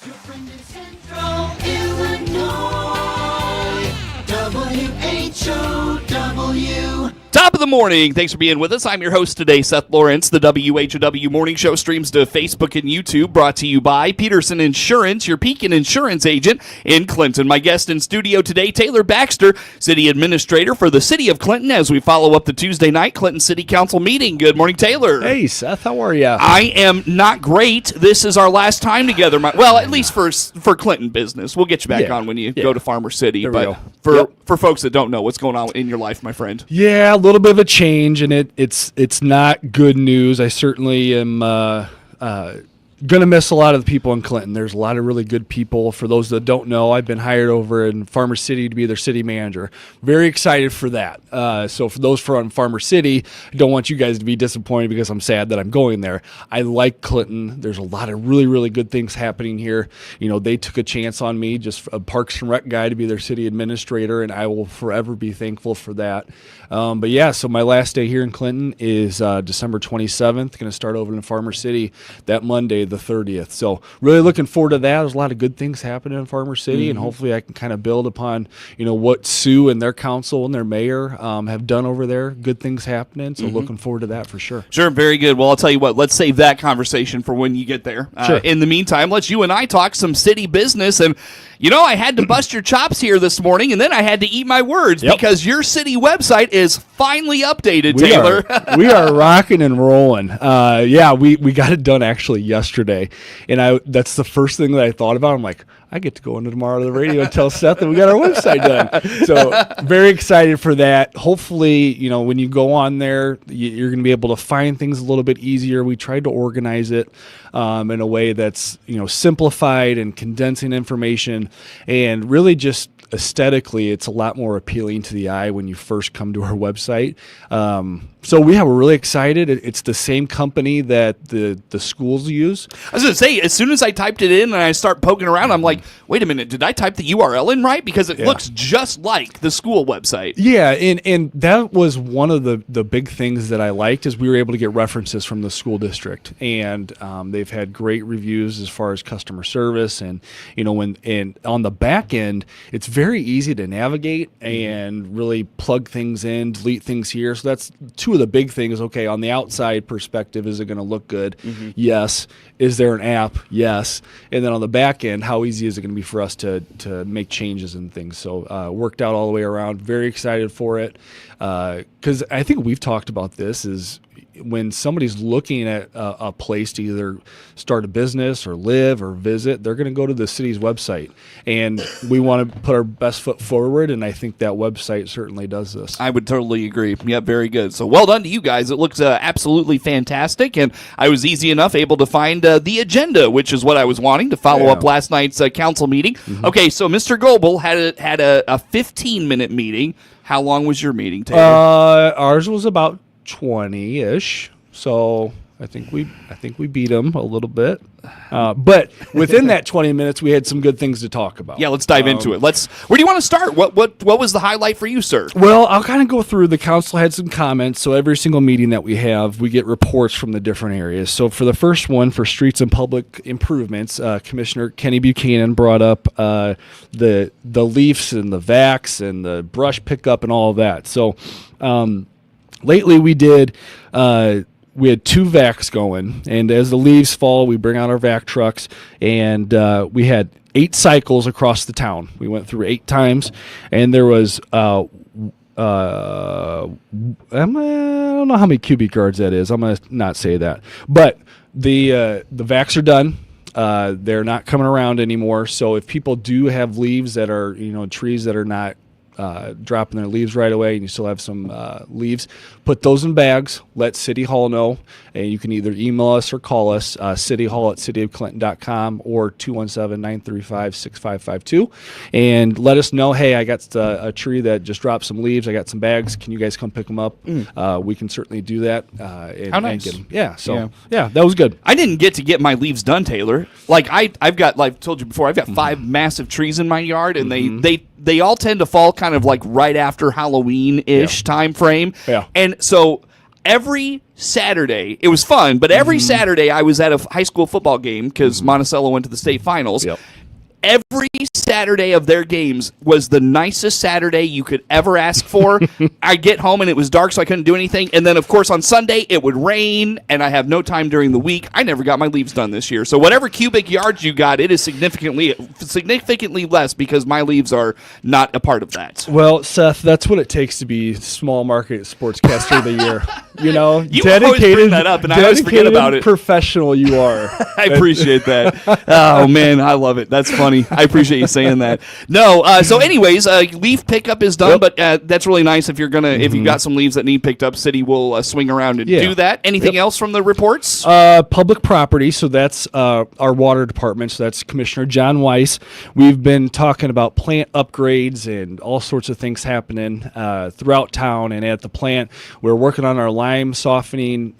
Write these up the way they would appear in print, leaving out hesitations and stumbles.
Your friend in Central Illinois, WHOW. Top of the morning. Thanks for being with us. I'm your host today, Seth Lawrence. The WHOW Morning Show streams to Facebook and YouTube, brought to you by Peterson Insurance, your Pekin Insurance agent in Clinton. My guest in studio today, Taylor Baxter, City Administrator for the City of Clinton, as we follow up the Tuesday night Clinton City Council meeting. Good morning, Taylor. Hey, Seth. How are you? I am not great. This is our last time together. Well, at least for Clinton business. We'll get you back on when you go to Farmer City. There we But go. for folks that don't know what's going on in your life, my friend. Yeah, a little bit of a change, and it's not good news. I certainly am going to miss a lot of the people in Clinton. There's a lot of really good people. For those that don't know, I've been hired over in Farmer City to be their city manager. Very excited for that. So for those from Farmer City, I don't want you guys to be disappointed because I'm sad that I'm going there. I like Clinton. There's a lot of really, really good things happening here. You know, they took a chance on me, just a Parks and Rec guy, to be their city administrator, and I will forever be thankful for that. But yeah, so my last day here in Clinton is December 27th. Going to start over in Farmer City that Monday, the 30th. So really looking forward to that. There's a lot of good things happening in Farmer City, and hopefully I can kind of build upon, you know, what Sue and their council and their mayor have done over there. Good things happening. So looking forward to that for sure. Sure, very good. Well, I'll tell you what, let's save that conversation for when you get there. Sure. In the meantime, let's you and I talk some city business. And, you know, I had to bust your chops here this morning, and then I had to eat my words because your city website is finally updated, Taylor. We are rocking and rolling. We got it done actually yesterday, and that's the first thing that I thought about. I'm like, I get to go into tomorrow to the radio and tell Seth that we got our website done. So very excited for that. Hopefully, you know, when you go on there, you're going to be able to find things a little bit easier. We tried to organize it in a way that's, you know, simplified and condensing information, and really just aesthetically, it's a lot more appealing to the eye when you first come to our website. So we're really excited. It's the same company that the schools use. I was going to say, as soon as I typed it in and I start poking around, I'm like, wait a minute, did I type the URL in right? Because it looks just like the school website. Yeah, and that was one of the big things that I liked, is we were able to get references from the school district, and they've had great reviews as far as customer service, and you know, and on the back end, it's very easy to navigate and really plug things in, delete things here. So that's two of the big things. Okay, on the outside perspective, is it going to look good? Yes. Is there an app? Yes. And then on the back end, how easy is it going to be for us to make changes and things? So worked out all the way around. Very excited for it, because I think we've talked about this, is when somebody's looking at a place to either start a business or live or visit, they're going to go to the city's website, and we want to put our best foot forward, and I think that website certainly does this. I would totally agree. Yeah, very good. So well done to you guys. It looks absolutely fantastic, and I was easy enough able to find the agenda, which is what I was wanting to follow up last night's council meeting. Okay, so Mr. Goebel had a 15-minute meeting. How long was your meeting, Taylor? Ours was about 20-ish, so I think we beat them a little bit, but within that 20 minutes we had some good things to talk about. Yeah, let's dive into it. Where do you want to start? What was the highlight for you, sir? Well, I'll kind of go through. The council had some comments, so every single meeting that we have, we get reports from the different areas. So for the first one, for streets and public improvements, Commissioner Kenny Buchanan brought up the leafs and the vacs and the brush pickup and all of that. So lately we had 2 vacs going, and as the leaves fall, we bring out our vac trucks, and we had 8 cycles across the town. We went through 8 times, and there was I don't know how many cubic yards that is. I'm going to not say that, but the vacs are done. They're not coming around anymore. So if people do have leaves that are, you know, trees that are not dropping their leaves right away, and you still have some leaves, put those in bags, let City Hall know, and you can either email us or call us, cityhall@cityofclinton.com or 217-935-6552, and let us know, hey, I got a tree that just dropped some leaves, I got some bags, can you guys come pick them up? We can certainly do that. How nice. And get them. Yeah, that was good. I didn't get my leaves done, Taylor. Like I've got, like I told you before, I've got 5 massive trees in my yard, and they all tend to fall kind of like right after Halloween-ish time frame. Yeah. And so every Saturday, it was fun, but every Saturday I was at a high school football game because Monticello went to the state finals. Yep. Every Saturday of their games was the nicest Saturday you could ever ask for. I get home and it was dark, so I couldn't do anything. And then, of course, on Sunday it would rain, and I have no time during the week. I never got my leaves done this year. So whatever cubic yards you got, it is significantly less because my leaves are not a part of that. Well, Seth, that's what it takes to be small market sportscaster of the year. You know, You always bring that up, and I always forget about it. Professional you are. I appreciate that. Oh, man, I love it. That's funny. I appreciate you saying that. No, so anyways, leaf pickup is done, but that's really nice if you're gonna if you've got some leaves that need picked up. City will swing around and do that. Anything else from the reports? Public property. So that's our water department. So that's Commissioner John Weiss. We've been talking about plant upgrades and all sorts of things happening throughout town and at the plant. We're working on our lime softening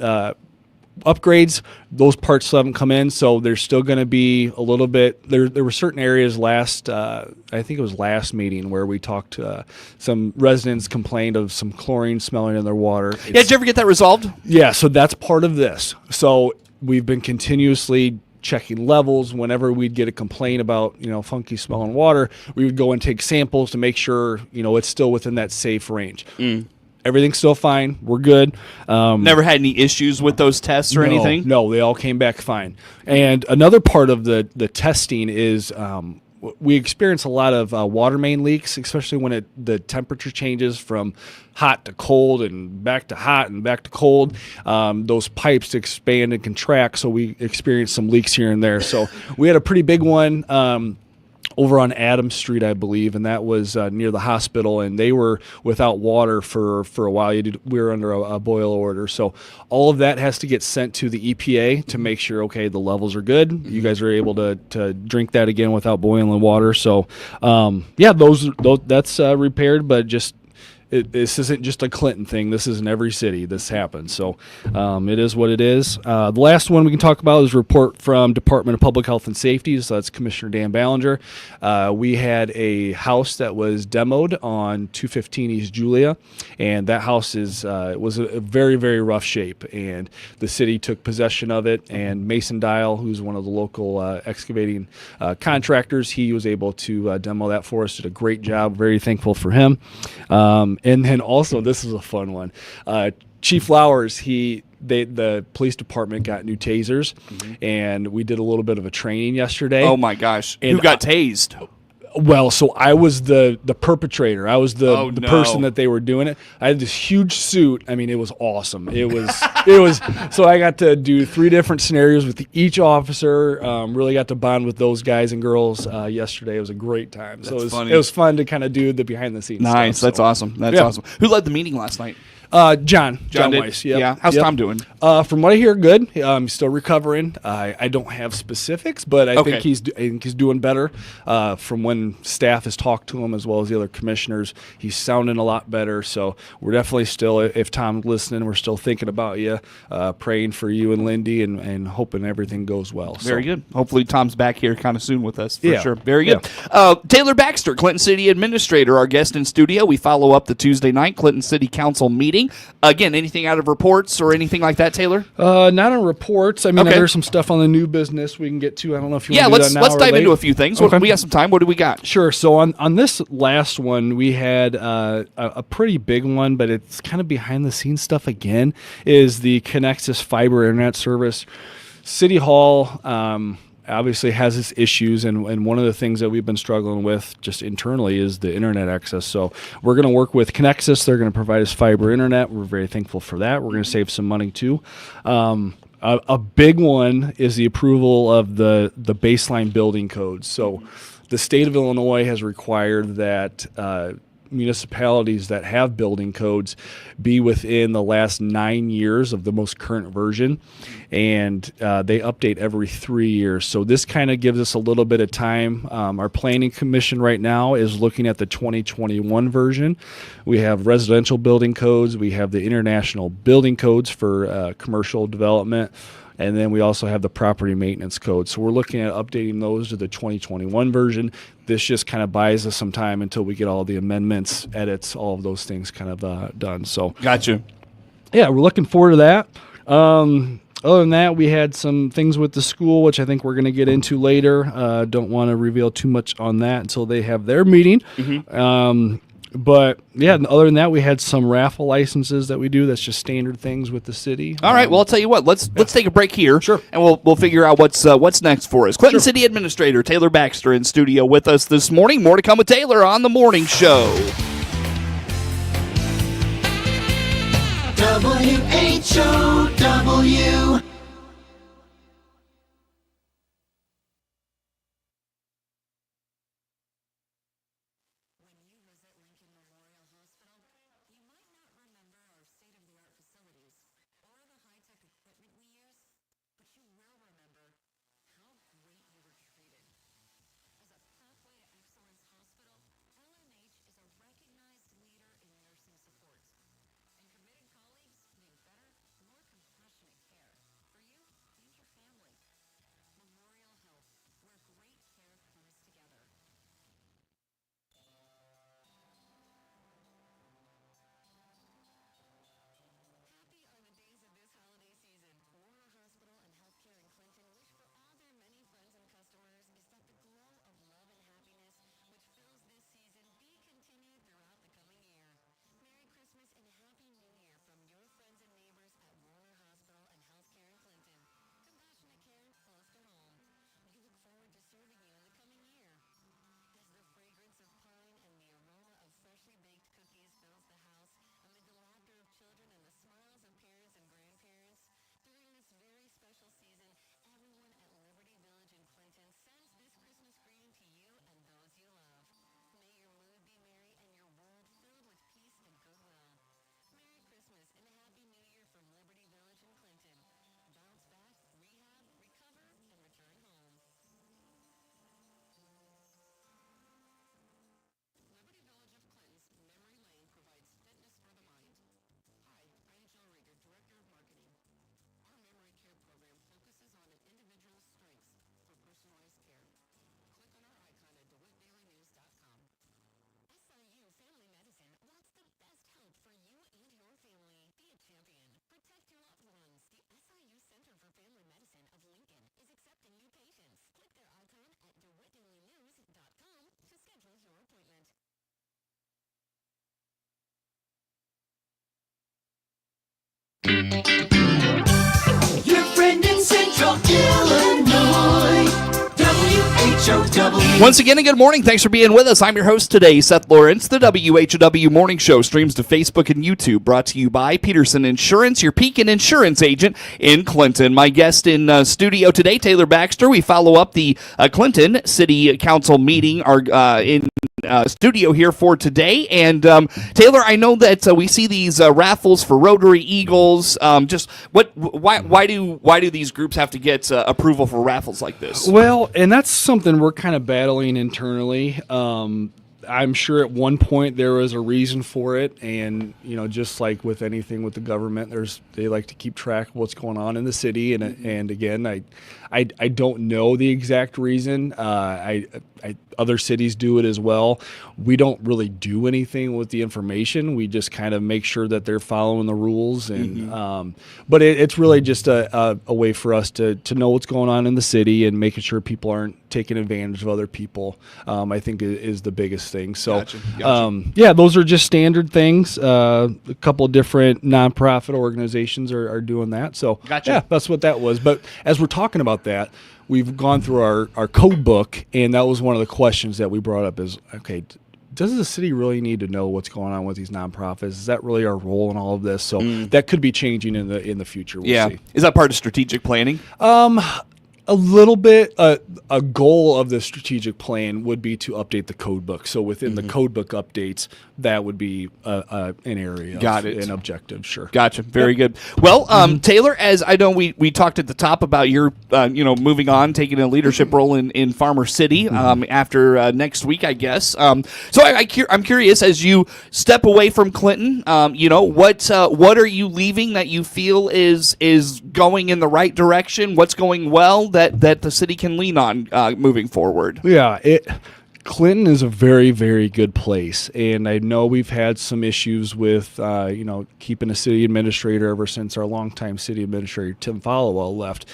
upgrades. Those parts still haven't come in, so there's still going to be a little bit. There were certain areas I think it was last meeting where we talked to some residents complained of some chlorine smelling in their water. Did you ever get that resolved? Yeah, so that's part of this. So we've been continuously checking levels. Whenever we'd get a complaint about, funky smelling water, we would go and take samples to make sure, it's still within that safe range. Everything's still fine. We're good. Never had any issues with those tests or anything? No, they all came back fine. And another part of the testing is we experience a lot of water main leaks, especially when the temperature changes from hot to cold and back to hot and back to cold. Those pipes expand and contract, so we experience some leaks here and there. So we had a pretty big one over on Adams Street, I believe, and that was near the hospital, and they were without water for a while. We were under a boil order. So all of that has to get sent to the EPA to make sure, okay, the levels are good. You guys are able to drink that again without boiling water. So, those that's repaired, but just this isn't just a Clinton thing. This is in every city. This happens. So it is what it is. The last one we can talk about is a report from Department of Public Health and Safety. So that's Commissioner Dan Ballinger. We had a house that was demoed on 215 East Julia, and that house was a very, very rough shape. And the city took possession of it, and Mason Dial, who's one of the local excavating contractors, he was able to demo that for us. Did a great job. Very thankful for him. And then also, this is a fun one. Chief Flowers, the police department got new tasers, and we did a little bit of a training yesterday. Oh my gosh! Who got tased? Well, so I was the perpetrator. I was the person that they were doing it. I had this huge suit. I mean, it was awesome. It was. So I got to do 3 different scenarios with each officer. Really got to bond with those guys and girls yesterday. It was a great time. That's funny. It was fun to kind of do the behind the scenes. Nice. Stuff, That's awesome. That's awesome. Who led the meeting last night? John did? Weiss. Yep. Yeah. How's Tom doing? From what I hear, good. He's still recovering. I don't have specifics, but I think he's doing better. From when staff has talked to him as well as the other commissioners, he's sounding a lot better. So we're definitely still, if Tom's listening, we're still thinking about you, praying for you and Lindy, and hoping everything goes well. Very good. Hopefully Tom's back here kind of soon with us for sure. Very good. Yeah. Taylor Baxter, Clinton City Administrator, our guest in studio. We follow up the Tuesday night Clinton City Council meeting. Again, anything out of reports or anything like that, Taylor? Not on reports. I mean, there's some stuff on the new business we can get to. I don't know if you want to do that now. Let's dive into a few things. Okay. We got some time. What do we got? Sure. So on this last one, we had a pretty big one, but it's kind of behind the scenes stuff again, is the Connexus fiber internet service. City Hall obviously has its issues, and one of the things that we've been struggling with just internally is the internet access. So we're going to work with Connexus. They're going to provide us fiber internet. We're very thankful for that. We're going to save some money too. A big one is the approval of the baseline building codes. So the state of Illinois has required that municipalities that have building codes be within the last 9 years of the most current version, and they update every 3 years. So this kind of gives us a little bit of time. Our planning commission right now is looking at the 2021 version. We have residential building codes. We have the international building codes for commercial development. And then we also have the property maintenance code. So we're looking at updating those to the 2021 version. This just kind of buys us some time until we get all the amendments, edits, all of those things kind of done. So gotcha. yeah, we're looking forward to that. Other than that, we had some things with the school, which I think we're going to get into later. Don't want to reveal too much on that until they have their meeting. But yeah, other than that, we had some raffle licenses that we do. That's just standard things with the city. All right. Well, I'll tell you what. Let's take a break here. Sure. And we'll figure out what's next for us. Clinton City Administrator Taylor Baxter in studio with us this morning. More to come with Taylor on the morning show. WHOW. Your friend in Central Illinois. WHOW. Once again, a good morning. Thanks for being with us. I'm your host today, Seth Lawrence. The WHOW Morning Show streams to Facebook and YouTube, brought to you by Peterson Insurance, your Pekin Insurance agent in Clinton. My guest in studio today, Taylor Baxter. We follow up the Clinton City Council meeting in studio here for today. And Taylor, I know that we see these raffles for Rotary Eagles. Why do these groups have to get approval for raffles like this? Well, and that's something we're kind of battling internally. I'm sure at one point there was a reason for it, and just like with anything with the government, they like to keep track of what's going on in the city. And again, I don't know the exact reason. Other cities do it as well. We don't really do anything with the information. We just kind of make sure that they're following the rules. And but it's really just a way for us to know what's going on in the city and making sure people aren't taking advantage of other people. I think is the biggest thing. So Gotcha. those are just standard things. A couple of different nonprofit organizations are doing that. So Gotcha. Yeah, that's what that was. But as we're talking about that, we've gone through our code book, and that was one of the questions that we brought up is, okay, does the city really need to know what's going on with these nonprofits? Is that really our role in all of this? So that could be changing in the future. We'll see. Is that part of strategic planning? A little bit. A goal of the strategic plan would be to update the code book. So within the code book updates, that would be an area. Got it. An objective. Sure. Gotcha. Very good. Well, Taylor, as I know, we talked at the top about your moving on, taking a leadership role in Farmer City after next week, I guess. So I'm curious, as you step away from Clinton, what are you leaving that you feel is going in the right direction? What's going well that the city can lean on moving forward? Yeah. Clinton is a very, very good place, and I know we've had some issues with, keeping a city administrator ever since our longtime city administrator Tim Followell left.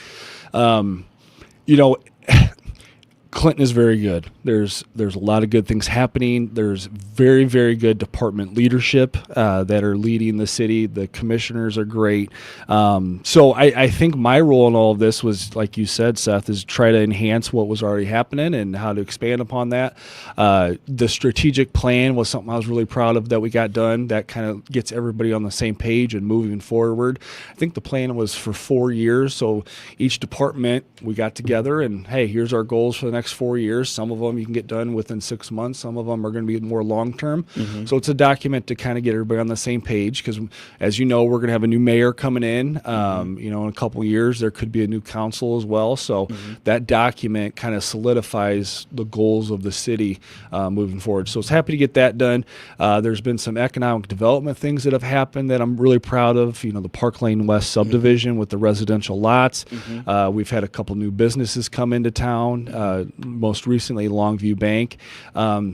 Clinton is very good. There's a lot of good things happening. There's very, very good department leadership that are leading the city. The commissioners are great. So I think my role in all of this was, like you said, Seth, is try to enhance what was already happening and how to expand upon that. The strategic plan was something I was really proud of that we got done. That kind of gets everybody on the same page and moving forward. I think the plan was for 4 years. So each department, we got together and, hey, here's our goals for the next 4 years. Some of them you can get done within 6 months. Some of them are going to be more long-term. So it's a document to kind of get everybody on the same page because, as you know, we're going to have a new mayor coming in. In a couple of years, there could be a new council as well. So that document kind of solidifies the goals of the city moving forward. So it's happy to get that done. There's been some economic development things that have happened that I'm really proud of. The Park Lane West subdivision with the residential lots. We've had a couple new businesses come into town. Most recently, Longview Bank.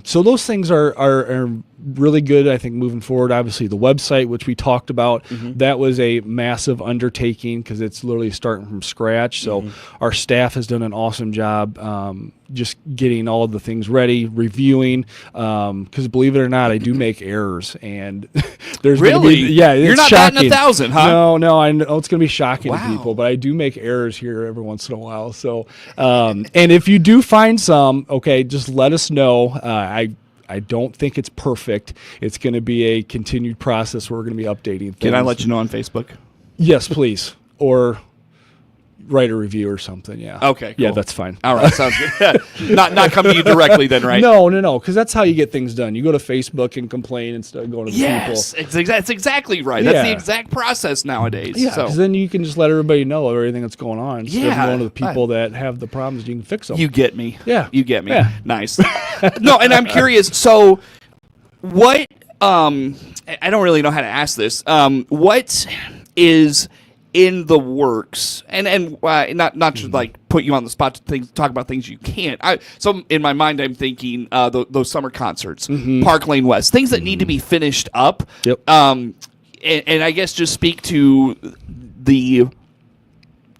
So those things are really good, I think, moving forward. Obviously, the website, which we talked about, that was a massive undertaking because it's literally starting from scratch. So our staff has done an awesome job just getting all of the things ready, reviewing. Because believe it or not, I do make errors, and there's really, it's you're not shocking. batting 1,000, huh? No, I know it's going to be shocking to Wow. people, but I do make errors here every once in a while. So, and if you do find some, okay, just let us know. I don't think it's perfect. It's going to be a continued process where we're going to be updating things. Can I let you know on Facebook? Yes, please. Or write a review or something, yeah. Okay, Yeah, cool. that's fine. All right, sounds good. not come to you directly then, right? No, because that's how you get things done. You go to Facebook and complain instead of going to the Yes, people. it's exactly right. That's the Yeah. exact process nowadays. Yeah, so. because then you can just let everybody know everything that's going on. Instead Yeah. of going to the people that have the problems, you can fix them. You get me. Yeah. You get me. Yeah. Nice. No, and I'm curious. So, what? I don't really know how to ask this. What is in the works? And not to like put you on the spot to talk about things you can't. So in my mind, I'm thinking those summer concerts, Park Lane West, things that need to be finished up. Yep. And I guess just speak to the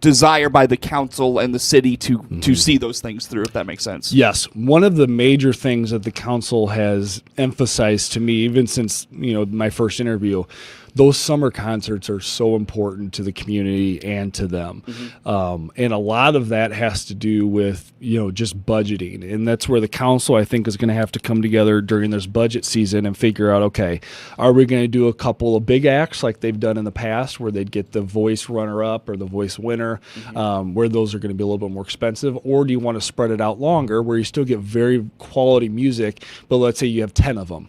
desire by the council and the city to see those things through, if that makes sense. Yes. One of the major things that the council has emphasized to me, even since my first interview, those summer concerts are so important to the community and to them. And a lot of that has to do with, just budgeting. And that's where the council, I think, is going to have to come together during this budget season and figure out, okay, are we going to do a couple of big acts like they've done in the past where they'd get the voice runner-up or the voice winner, where those are going to be a little bit more expensive? Or do you want to spread it out longer where you still get very quality music, but let's say you have 10 of them,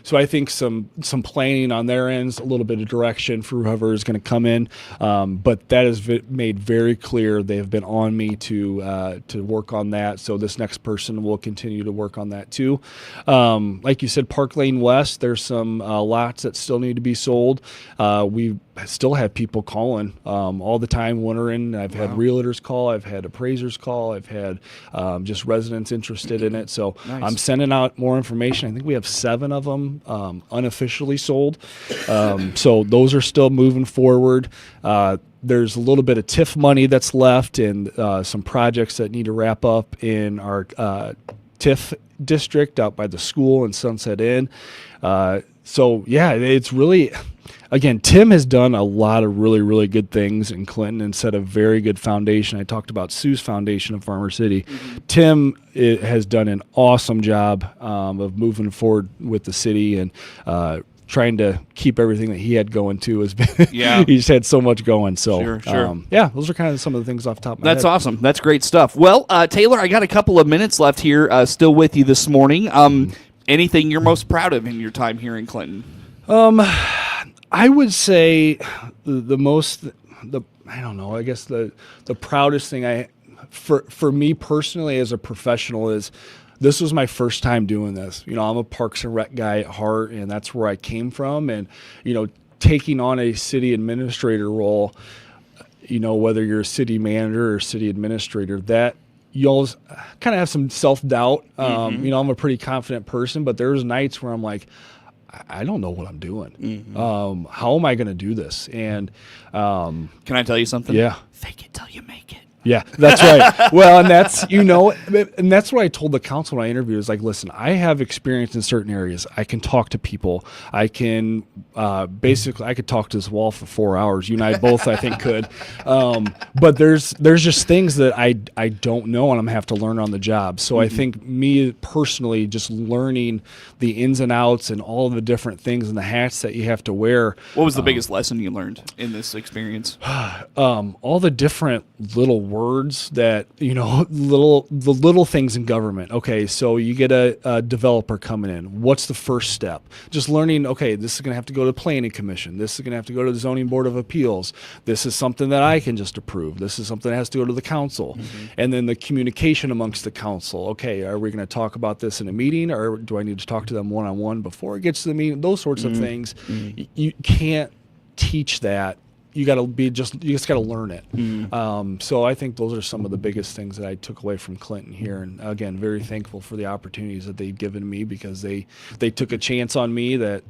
So I think some planning on their ends, a little bit of direction for whoever is going to come in, but that is made very clear. They have been on me to work on that, so this next person will continue to work on that too. Like you said, Park Lane West, there's some lots that still need to be sold. We still have people calling all the time, wondering. I've had realtors call, I've had appraisers call, I've had just residents interested in it. So Nice. I'm sending out more information. I think we have 7 of them unofficially sold. So those are still moving forward. There's a little bit of TIF money that's left and some projects that need to wrap up in our TIF district out by the school and Sunset Inn. So, yeah, it's really, again, Tim has done a lot of really, really good things in Clinton and set a very good foundation. I talked about Sue's foundation of Farmer City. Tim has done an awesome job of moving forward with the city and trying to keep everything that he had going too. Has been he just had so much going. So Sure. those are kind of some of the things off the top of my head. That's awesome. That's great stuff. Well, Taylor, I got a couple of minutes left here still with you this morning. Anything you're most proud of in your time here in Clinton? I would say I guess the proudest thing for me personally as a professional is this was my first time doing this. I'm a Parks and Rec guy at heart, and that's where I came from. And, taking on a city administrator role, whether you're a city manager or city administrator, that you always kind of have some self-doubt. You know, I'm a pretty confident person, but there's nights where I'm like, I don't know what I'm doing. How am I going to do this? And can I tell you something? Yeah. Fake it till you make it. Yeah, that's right. Well, and that's, you know, and that's what I told the council when I interviewed is like, listen, I have experience in certain areas. I can talk to people. I can basically, I could talk to this wall for 4 hours. You and I both, I think, could. But there's just things that I don't know and I'm going to have to learn on the job. So I think me personally, just learning the ins and outs and all the different things and the hats that you have to wear. What was the biggest lesson you learned in this experience? All the different little words that, you know, the little things in government. Okay, so you get a developer coming in. What's the first step? Just learning, okay, this is going to have to go to the planning commission. This is going to have to go to the zoning board of appeals. This is something that I can just approve. This is something that has to go to the council. And then the communication amongst the council. Okay, are we going to talk about this in a meeting, or do I need to talk to them one-on-one before it gets to the meeting? Those sorts of things. You can't teach that. You just got to learn it. So I think those are some of the biggest things that I took away from Clinton here. And again, very thankful for the opportunities that they've given me, because they took a chance on me that,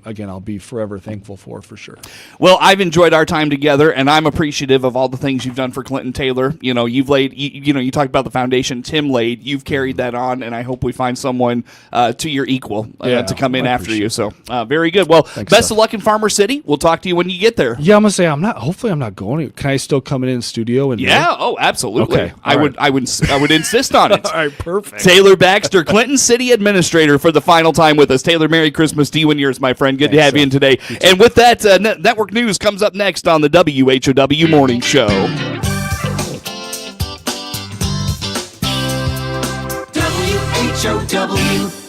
again, I'll be forever thankful for sure. Well, I've enjoyed our time together, and I'm appreciative of all the things you've done for Clinton Taylor. You know, you've laid, you talked about the foundation Tim laid. You've carried that on, and I hope we find someone to your equal to come in after you. So very good. Well, Thanks, best Seth. of luck in Farmer City. We'll talk to you when you get there. Yeah, I'm gonna say hopefully I'm not going. Can I still come in the studio? And Yeah. Oh, absolutely. Okay. I would insist on it. All right, perfect. Taylor Baxter, Clinton City Administrator, for the final time with us. Taylor, Merry Christmas to you and yours, my friend. Good to have you in today. And with that, network news comes up next on the WHOW Morning Show. WHOW.